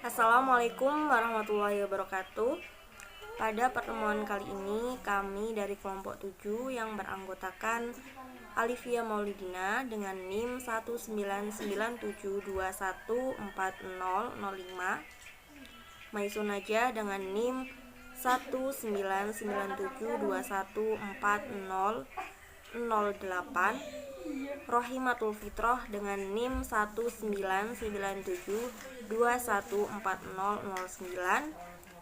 Assalamualaikum warahmatullahi wabarakatuh. Pada pertemuan kali ini kami dari kelompok 7 yang beranggotakan Alifia Maulidina dengan NIM 19972140005, Maisun Najah dengan NIM 19972140008, Rohimatul Fitroh dengan NIM 19972140009,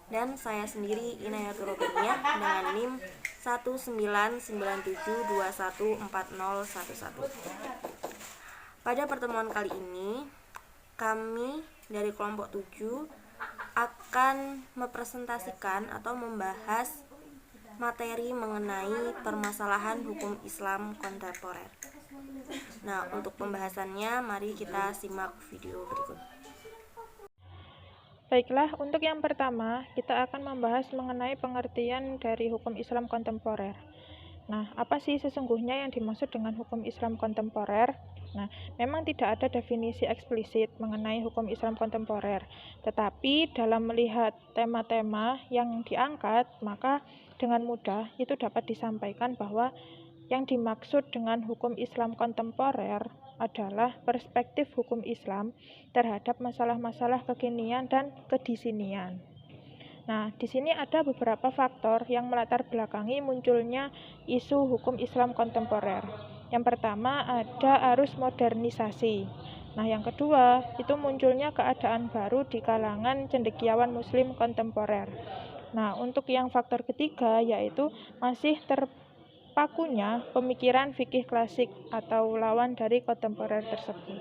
dan saya sendiri Inayatul Robaniah dengan NIM 19972140011. Pada pertemuan kali ini kami dari kelompok 7 akan mempresentasikan atau membahas materi mengenai permasalahan hukum Islam kontemporer. Nah, untuk pembahasannya mari kita simak video berikut. Baiklah, untuk yang pertama, kita akan membahas mengenai pengertian dari hukum Islam kontemporer. Nah, apa sih sesungguhnya yang dimaksud dengan hukum Islam kontemporer? Nah, memang tidak ada definisi eksplisit mengenai hukum Islam kontemporer, tetapi dalam melihat tema-tema yang diangkat, maka dengan mudah itu dapat disampaikan bahwa yang dimaksud dengan hukum Islam kontemporer adalah perspektif hukum Islam terhadap masalah-masalah kekinian dan kedisinian. Nah, di sini ada beberapa faktor yang melatar belakangi munculnya isu hukum Islam kontemporer. Yang pertama ada arus modernisasi. Nah, yang kedua itu munculnya keadaan baru di kalangan cendekiawan Muslim kontemporer. Nah, untuk yang faktor ketiga yaitu masih terpakunya pemikiran fikih klasik atau lawan dari kontemporer tersebut.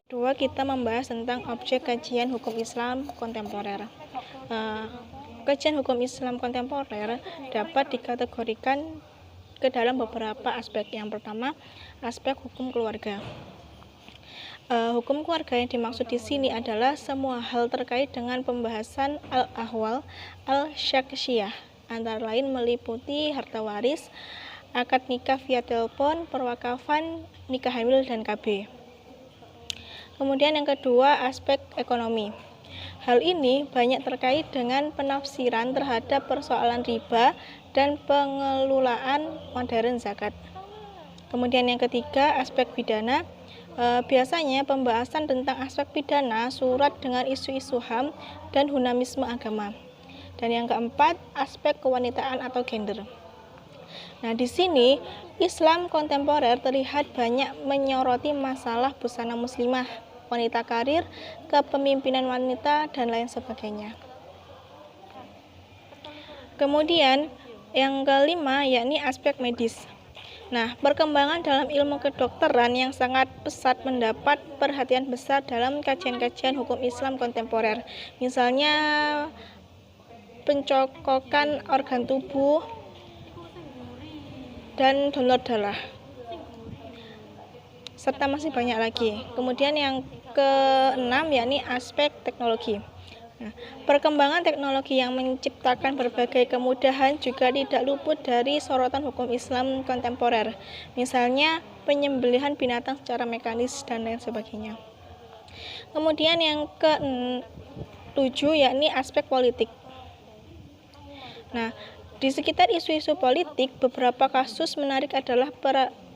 Kedua, kita membahas tentang objek kajian hukum Islam kontemporer. Kajian hukum Islam kontemporer dapat dikategorikan ke dalam beberapa aspek. Yang pertama, aspek hukum keluarga. Hukum keluarga yang dimaksud di sini adalah semua hal terkait dengan pembahasan al-ahwal al-syakhsiyah, antara lain meliputi harta waris, akad nikah via telepon, perwakafan, nikah hamil, dan KB. Kemudian yang kedua, aspek ekonomi. Hal ini banyak terkait dengan penafsiran terhadap persoalan riba dan pengelolaan modern zakat. Kemudian yang ketiga, aspek pidana. Biasanya pembahasan tentang aspek pidana surat dengan isu-isu HAM dan humanisme agama. Dan yang keempat, aspek kewanitaan atau gender. Nah, di sini Islam kontemporer terlihat banyak menyoroti masalah busana muslimah, wanita karir, kepemimpinan wanita, dan lain sebagainya. Kemudian yang kelima yakni aspek medis. Nah, perkembangan dalam ilmu kedokteran yang sangat pesat mendapat perhatian besar dalam kajian-kajian hukum Islam kontemporer. Misalnya pencokokan organ tubuh dan donor darah, serta masih banyak lagi. Kemudian yang keenam yakni aspek teknologi. Nah, perkembangan teknologi yang menciptakan berbagai kemudahan juga tidak luput dari sorotan hukum Islam kontemporer. Misalnya penyembelihan binatang secara mekanis dan lain sebagainya. Kemudian yang ketujuh yakni aspek politik. Nah, di sekitar isu-isu politik, beberapa kasus menarik adalah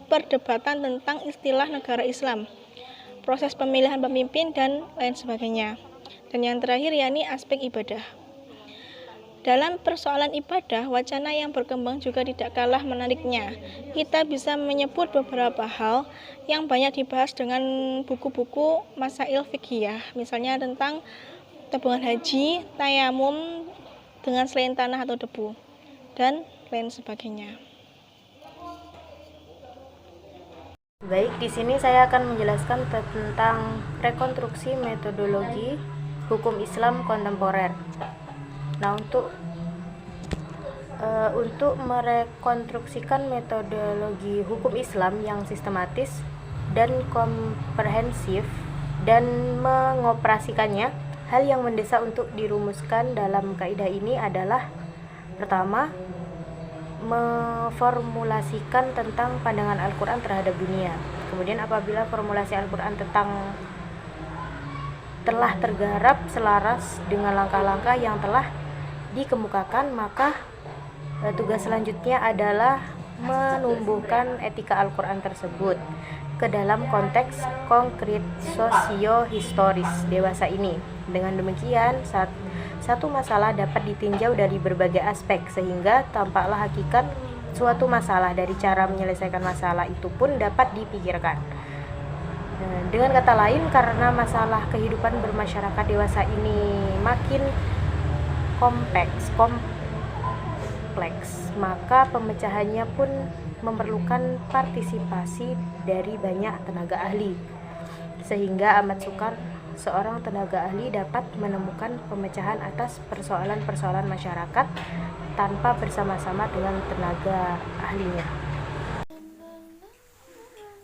perdebatan tentang istilah negara Islam, proses pemilihan pemimpin, dan lain sebagainya. Dan yang terakhir yakni aspek ibadah. Dalam persoalan ibadah, wacana yang berkembang juga tidak kalah menariknya. Kita bisa menyebut beberapa hal yang banyak dibahas dengan buku-buku masail fiqhiyah, misalnya tentang tabungan haji, tayamum dengan selain tanah atau debu, dan lain sebagainya. Baik, di sini saya akan menjelaskan tentang rekonstruksi metodologi hukum Islam kontemporer. Nah, untuk merekonstruksikan metodologi hukum Islam yang sistematis dan komprehensif dan mengoperasikannya, hal yang mendesak untuk dirumuskan dalam kaidah ini adalah: pertama, memformulasikan tentang pandangan Al-Quran terhadap dunia. Kemudian apabila formulasi Al-Quran telah tergarap selaras dengan langkah-langkah yang telah dikemukakan, maka tugas selanjutnya adalah menumbuhkan etika Al-Quran tersebut ke dalam konteks konkret sosio-historis dewasa ini. Dengan demikian, satu masalah dapat ditinjau dari berbagai aspek sehingga tampaklah hakikat suatu masalah dari cara menyelesaikan masalah itu pun dapat dipikirkan. Dengan kata lain, karena masalah kehidupan bermasyarakat dewasa ini makin kompleks, maka pemecahannya pun memerlukan partisipasi dari banyak tenaga ahli, sehingga amat sukar seorang tenaga ahli dapat menemukan pemecahan atas persoalan-persoalan masyarakat tanpa bersama-sama dengan tenaga ahlinya.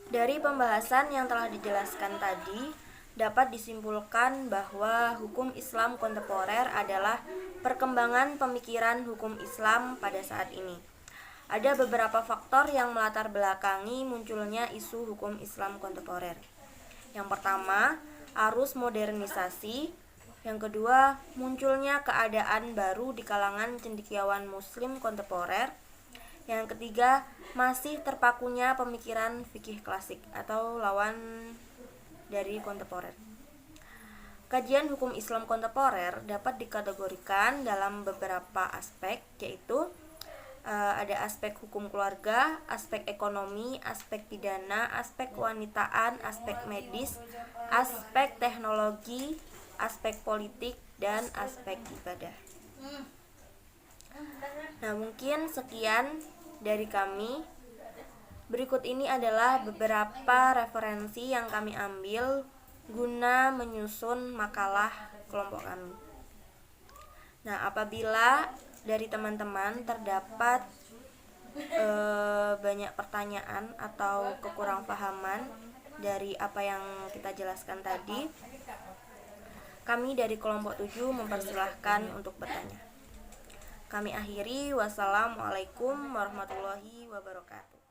Dari pembahasan yang telah dijelaskan tadi, dapat disimpulkan bahwa hukum Islam kontemporer adalah perkembangan pemikiran hukum Islam pada saat ini. Ada beberapa faktor yang melatar belakangi munculnya isu hukum Islam kontemporer. Yang pertama, arus modernisasi. Yang kedua, munculnya keadaan baru di kalangan cendekiawan Muslim kontemporer. Yang ketiga, masih terpakunya pemikiran fikih klasik atau lawan dari kontemporer. Kajian hukum Islam kontemporer dapat dikategorikan dalam beberapa aspek, yaitu ada aspek hukum keluarga, aspek ekonomi, aspek pidana, aspek kewanitaan, aspek medis, aspek teknologi, aspek politik, dan aspek ibadah. Nah, mungkin sekian dari kami. Berikut ini adalah beberapa referensi yang kami ambil guna menyusun makalah kelompok kami. Nah, apabila dari teman-teman terdapat banyak pertanyaan atau kekurangpahaman dari apa yang kita jelaskan tadi, kami dari kelompok 7 mempersilahkan untuk bertanya. Kami akhiri, wassalamualaikum warahmatullahi wabarakatuh.